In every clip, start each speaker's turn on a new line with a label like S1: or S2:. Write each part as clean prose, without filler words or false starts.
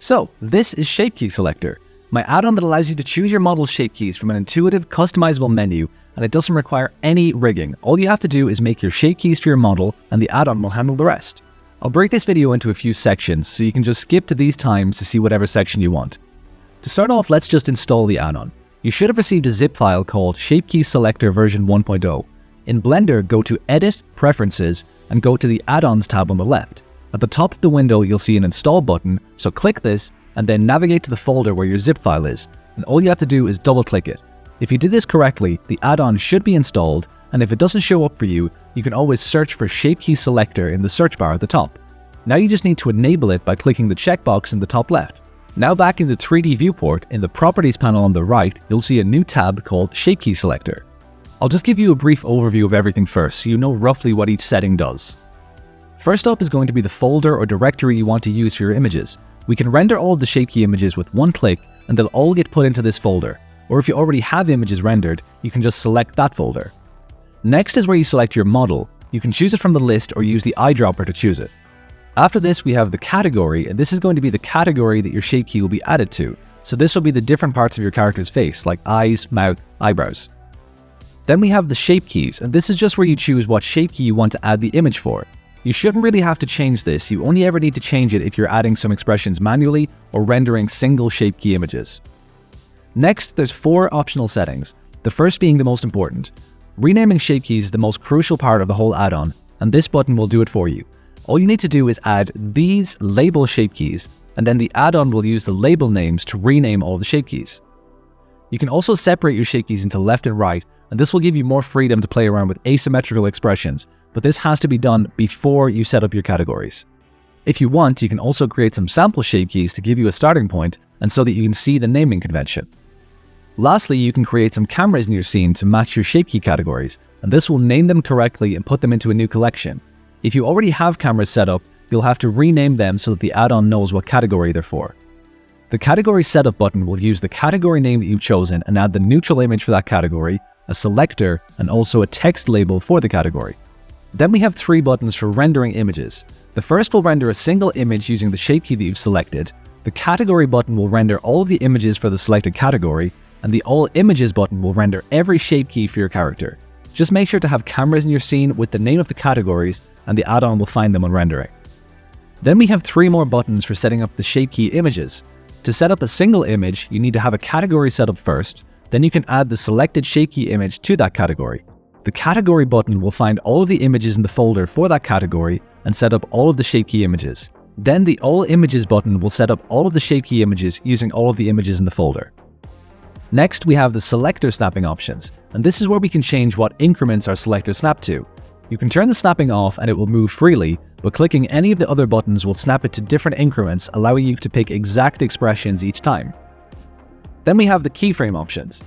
S1: So this is Shape Key Selector, my add-on that allows you to choose your model's shape keys from an intuitive, customizable menu, and it doesn't require any rigging. All you have to do is make your shape keys for your model, and the add-on will handle the rest. I'll break this video into a few sections, so you can just skip to these times to see whatever section you want. To start off, let's just install the add-on. You should have received a zip file called Shape Key Selector version 1.0. In Blender, go to Edit, Preferences, and go to the Add-ons tab on the left. At the top of the window, you'll see an Install button, so click this, and then navigate to the folder where your zip file is, and all you have to do is double-click it. If you did this correctly, the add-on should be installed, and if it doesn't show up for you, you can always search for Shape Key Selector in the search bar at the top. Now you just need to enable it by clicking the checkbox in the top left. Now back in the 3D viewport, in the Properties panel on the right, you'll see a new tab called Shape Key Selector. I'll just give you a brief overview of everything first, so you know roughly what each setting does. First up is going to be the folder or directory you want to use for your images. We can render all of the shape key images with one click, and they'll all get put into this folder. Or if you already have images rendered, you can just select that folder. Next is where you select your model. You can choose it from the list or use the eyedropper to choose it. After this, we have the category, and this is going to be the category that your shape key will be added to. So this will be the different parts of your character's face, like eyes, mouth, eyebrows. Then we have the shape keys, and this is just where you choose what shape key you want to add the image for. You shouldn't really have to change this, you only ever need to change it if you're adding some expressions manually or rendering single shape key images. Next, there's 4 optional settings, the first being the most important. Renaming shape keys is the most crucial part of the whole add-on, and this button will do it for you. All you need to do is add these label shape keys, and then the add-on will use the label names to rename all the shape keys. You can also separate your shape keys into left and right, and this will give you more freedom to play around with asymmetrical expressions, but this has to be done before you set up your categories. If you want, you can also create some sample shape keys to give you a starting point, and so that you can see the naming convention. Lastly, you can create some cameras in your scene to match your shape key categories, and this will name them correctly and put them into a new collection. If you already have cameras set up, you'll have to rename them so that the add-on knows what category they're for. The Category Setup button will use the category name that you've chosen and add the neutral image for that category, a selector, and also a text label for the category. Then we have 3 buttons for rendering images. The first will render a single image using the shape key that you've selected. The Category button will render all of the images for the selected category, and the All Images button will render every shape key for your character. Just make sure to have cameras in your scene with the name of the categories, and the add-on will find them when rendering. Then we have 3 more buttons for setting up the shape key images. To set up a single image, you need to have a category set up first, then you can add the selected shape key image to that category. The Category button will find all of the images in the folder for that category and set up all of the shape key images. Then the All Images button will set up all of the shape key images using all of the images in the folder. Next, we have the selector snapping options, and this is where we can change what increments our selector snap to. You can turn the snapping off and it will move freely, but clicking any of the other buttons will snap it to different increments, allowing you to pick exact expressions each time. Then we have the keyframe options.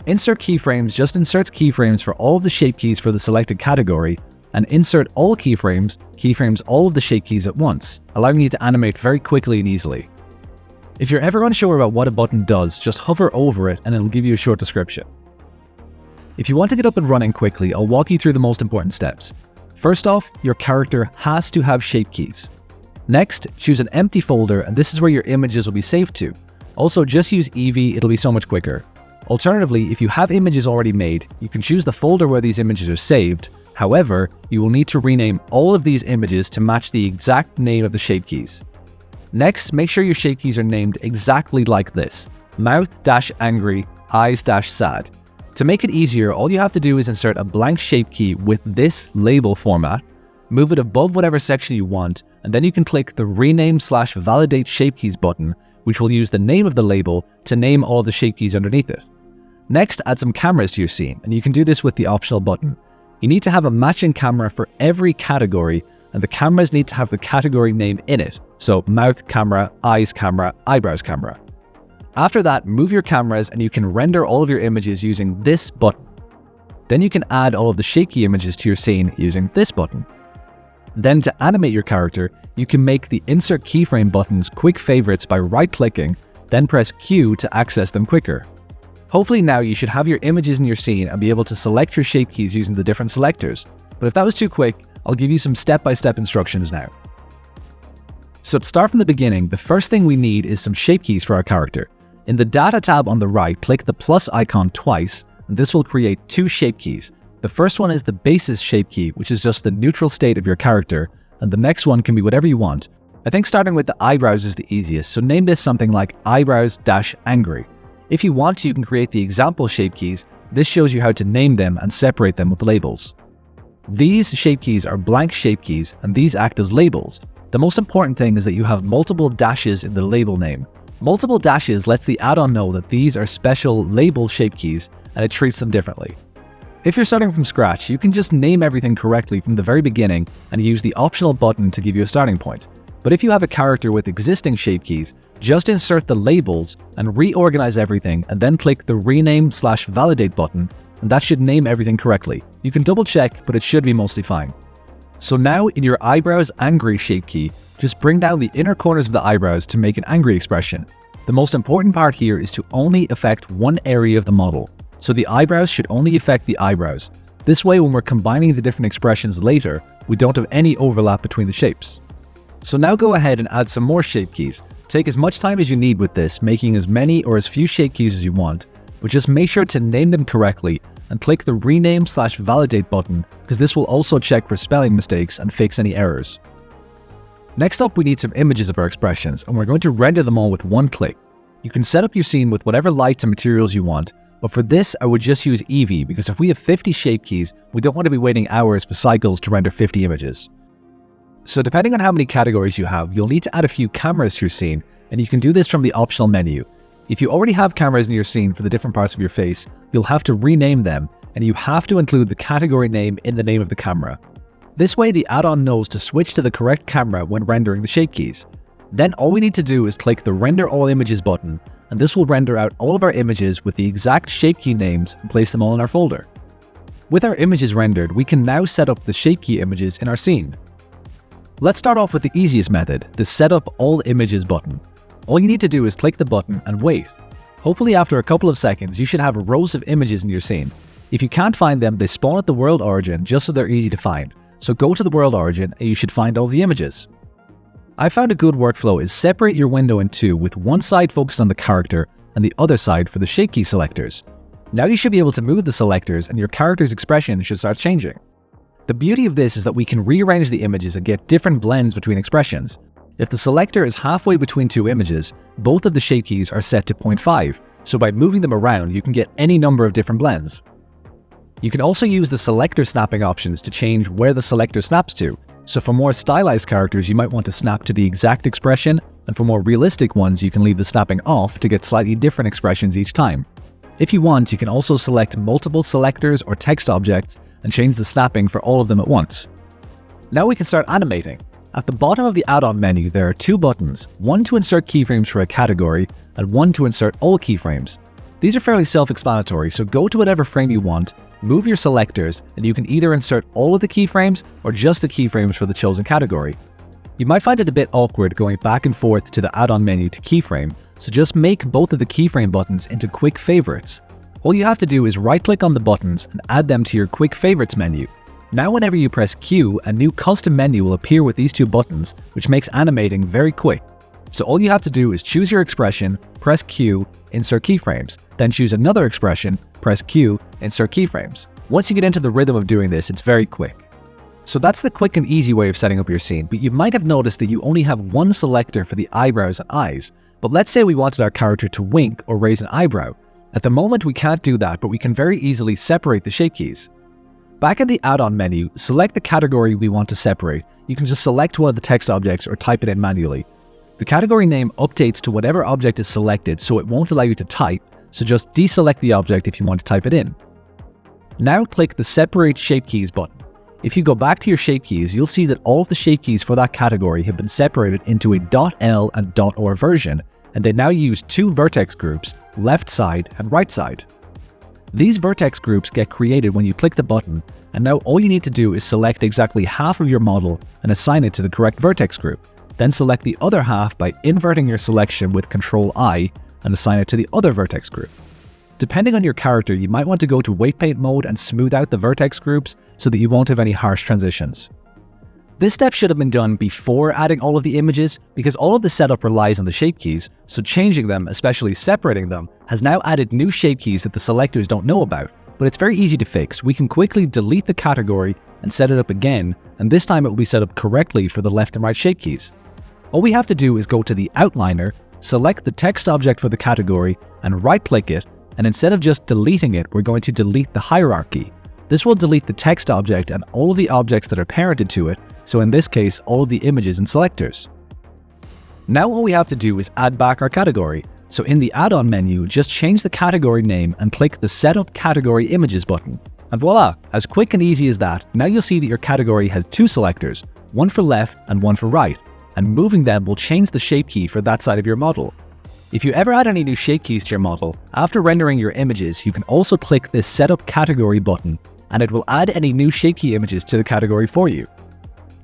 S1: Insert keyframes just inserts keyframes for all of the shape keys for the selected category, and Insert All Keyframes keyframes all of the shape keys at once, allowing you to animate very quickly and easily. If you're ever unsure about what a button does, just hover over it and it'll give you a short description. If you want to get up and running quickly, I'll walk you through the most important steps. First off, your character has to have shape keys. Next, choose an empty folder, and this is where your images will be saved to. Also, just use Eevee, it'll be so much quicker. Alternatively, if you have images already made, you can choose the folder where these images are saved. However, you will need to rename all of these images to match the exact name of the shape keys. Next, make sure your shape keys are named exactly like this: mouth-angry, eyes-sad. To make it easier, all you have to do is insert a blank shape key with this label format, move it above whatever section you want, and then you can click the Rename/Validate Shape Keys button, which will use the name of the label to name all the shape keys underneath it. Next, add some cameras to your scene, and you can do this with the optional button. You need to have a matching camera for every category, and the cameras need to have the category name in it, so mouth camera, eyes camera, eyebrows camera. After that, move your cameras and you can render all of your images using this button. Then you can add all of the shape key images to your scene using this button. Then to animate your character, you can make the Insert Keyframe buttons quick favorites by right-clicking, then press Q to access them quicker. Hopefully now you should have your images in your scene and be able to select your shape keys using the different selectors. But if that was too quick, I'll give you some step-by-step instructions now. So to start from the beginning, the first thing we need is some shape keys for our character. In the Data tab on the right, click the plus icon twice, and this will create two shape keys. The first one is the basis shape key, which is just the neutral state of your character, and the next one can be whatever you want. I think starting with the eyebrows is the easiest, so name this something like eyebrows-angry. If you want, you can create the example shape keys. This shows you how to name them and separate them with labels. These shape keys are blank shape keys, and these act as labels. The most important thing is that you have multiple dashes in the label name. Multiple dashes lets the add-on know that these are special label shape keys, and it treats them differently. If you're starting from scratch, you can just name everything correctly from the very beginning and use the optional button to give you a starting point. But if you have a character with existing shape keys, just insert the labels and reorganize everything, and then click the rename/validate button, and that should name everything correctly. You can double check, but it should be mostly fine. So now in your eyebrows angry shape key, just bring down the inner corners of the eyebrows to make an angry expression. The most important part here is to only affect one area of the model. So the eyebrows should only affect the eyebrows. This way, when we're combining the different expressions later, we don't have any overlap between the shapes. So now go ahead and add some more shape keys. Take as much time as you need with this, making as many or as few shape keys as you want, but just make sure to name them correctly and click the rename/validate button, because this will also check for spelling mistakes and fix any errors. Next up, we need some images of our expressions, and we're going to render them all with one click. You can set up your scene with whatever lights and materials you want, but for this I would just use Eevee, because if we have 50 shape keys, we don't want to be waiting hours for cycles to render 50 images. So depending on how many categories you have, you'll need to add a few cameras to your scene, and you can do this from the optional menu. If you already have cameras in your scene for the different parts of your face, you'll have to rename them, and you have to include the category name in the name of the camera. This way the add-on knows to switch to the correct camera when rendering the shape keys. Then all we need to do is click the Render All Images button, and this will render out all of our images with the exact shape key names and place them all in our folder. With our images rendered, we can now set up the shape key images in our scene. Let's start off with the easiest method, the Set Up All Images button. All you need to do is click the button and wait. Hopefully after a couple of seconds, you should have rows of images in your scene. If you can't find them, they spawn at the world origin just so they're easy to find. So go to the world origin and you should find all the images. I found a good workflow is separate your window in two, with one side focused on the character and the other side for the shape key selectors. Now you should be able to move the selectors and your character's expression should start changing. The beauty of this is that we can rearrange the images and get different blends between expressions. If the selector is halfway between two images, both of the shape keys are set to 0.5, so by moving them around you can get any number of different blends. You can also use the selector snapping options to change where the selector snaps to. So for more stylized characters you might want to snap to the exact expression, and for more realistic ones you can leave the snapping off to get slightly different expressions each time. If you want, you can also select multiple selectors or text objects and change the snapping for all of them at once. Now we can start animating. At the bottom of the add-on menu there are two buttons, one to insert keyframes for a category and one to insert all keyframes. These are fairly self-explanatory, so go to whatever frame you want, move your selectors, and you can either insert all of the keyframes or just the keyframes for the chosen category. You might find it a bit awkward going back and forth to the add-on menu to keyframe, so just make both of the keyframe buttons into quick favorites. All you have to do is right-click on the buttons and add them to your quick favorites menu. Now whenever you press Q, a new custom menu will appear with these two buttons, which makes animating very quick. So all you have to do is choose your expression, press Q, insert keyframes, then choose another expression, press Q, insert keyframes. Once you get into the rhythm of doing this, it's very quick. So that's the quick and easy way of setting up your scene, but you might have noticed that you only have one selector for the eyebrows and eyes. But let's say we wanted our character to wink or raise an eyebrow. At the moment we can't do that, but we can very easily separate the shape keys. Back in the add-on menu, select the category we want to separate. You can just select one of the text objects or type it in manually. The category name updates to whatever object is selected, so it won't allow you to type, so just deselect the object if you want to type it in. Now click the Separate Shape Keys button. If you go back to your shape keys, you'll see that all of the shape keys for that category have been separated into a .L and .R version, and they now use two vertex groups, left side and right side. These vertex groups get created when you click the button, and now all you need to do is select exactly half of your model and assign it to the correct vertex group. Then select the other half by inverting your selection with Ctrl-I and assign it to the other vertex group. Depending on your character, you might want to go to weight paint mode and smooth out the vertex groups so that you won't have any harsh transitions. This step should have been done before adding all of the images because all of the setup relies on the shape keys, so changing them, especially separating them, has now added new shape keys that the selectors don't know about, but it's very easy to fix. We can quickly delete the category and set it up again, and this time it will be set up correctly for the left and right shape keys. All we have to do is go to the outliner, select the text object for the category, and right-click it, and instead of just deleting it, we're going to delete the hierarchy. This will delete the text object and all of the objects that are parented to it, so in this case, all of the images and selectors. Now all we have to do is add back our category. So in the add-on menu, just change the category name and click the Setup Category Images button. And voila, as quick and easy as that, now you'll see that your category has two selectors, one for left and one for right, and moving them will change the shape key for that side of your model. If you ever add any new shape keys to your model, after rendering your images, you can also click this Setup Category button, and it will add any new shape key images to the category for you.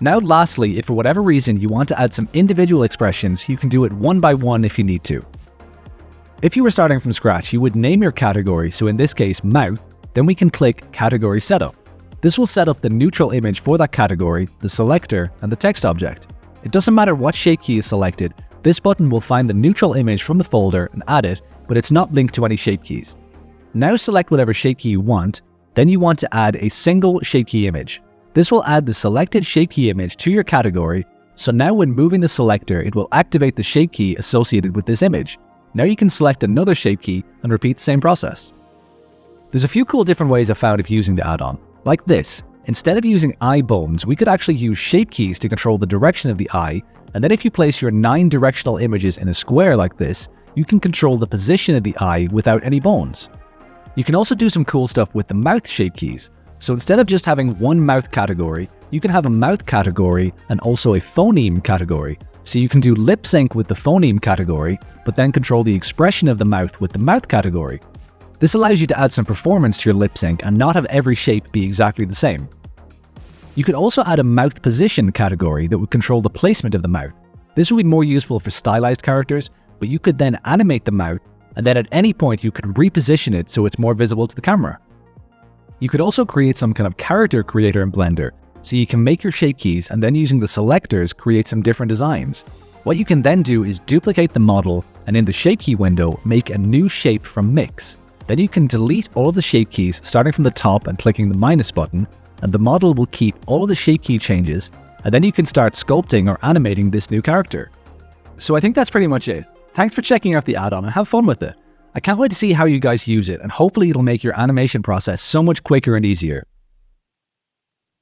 S1: Now lastly, if for whatever reason you want to add some individual expressions, you can do it one by one if you need to. If you were starting from scratch, you would name your category, so in this case mouth, then we can click Category Setup. This will set up the neutral image for that category, the selector, and the text object. It doesn't matter what shape key is selected, this button will find the neutral image from the folder and add it, but it's not linked to any shape keys. Now select whatever shape key you want, then you want to add a single shape key image. This will add the selected shape key image to your category, so now when moving the selector, it will activate the shape key associated with this image. Now you can select another shape key and repeat the same process. There's a few cool different ways I found of using the add-on, like this. Instead of using eye bones, we could actually use shape keys to control the direction of the eye, and then if you place your 9 directional images in a square like this, you can control the position of the eye without any bones. You can also do some cool stuff with the mouth shape keys. So instead of just having one mouth category, you can have a mouth category and also a phoneme category. So you can do lip sync with the phoneme category, but then control the expression of the mouth with the mouth category. This allows you to add some performance to your lip sync and not have every shape be exactly the same. You could also add a mouth position category that would control the placement of the mouth. This would be more useful for stylized characters, but you could then animate the mouth, and then at any point you could reposition it so it's more visible to the camera. You could also create some kind of character creator in Blender, so you can make your shape keys and then using the selectors create some different designs. What you can then do is duplicate the model and in the shape key window make a new shape from mix. Then you can delete all of the shape keys starting from the top and clicking the minus button, and the model will keep all of the shape key changes, and then you can start sculpting or animating this new character. So I think that's pretty much it. Thanks for checking out the add-on and have fun with it. I can't wait to see how you guys use it, and hopefully it'll make your animation process so much quicker and easier.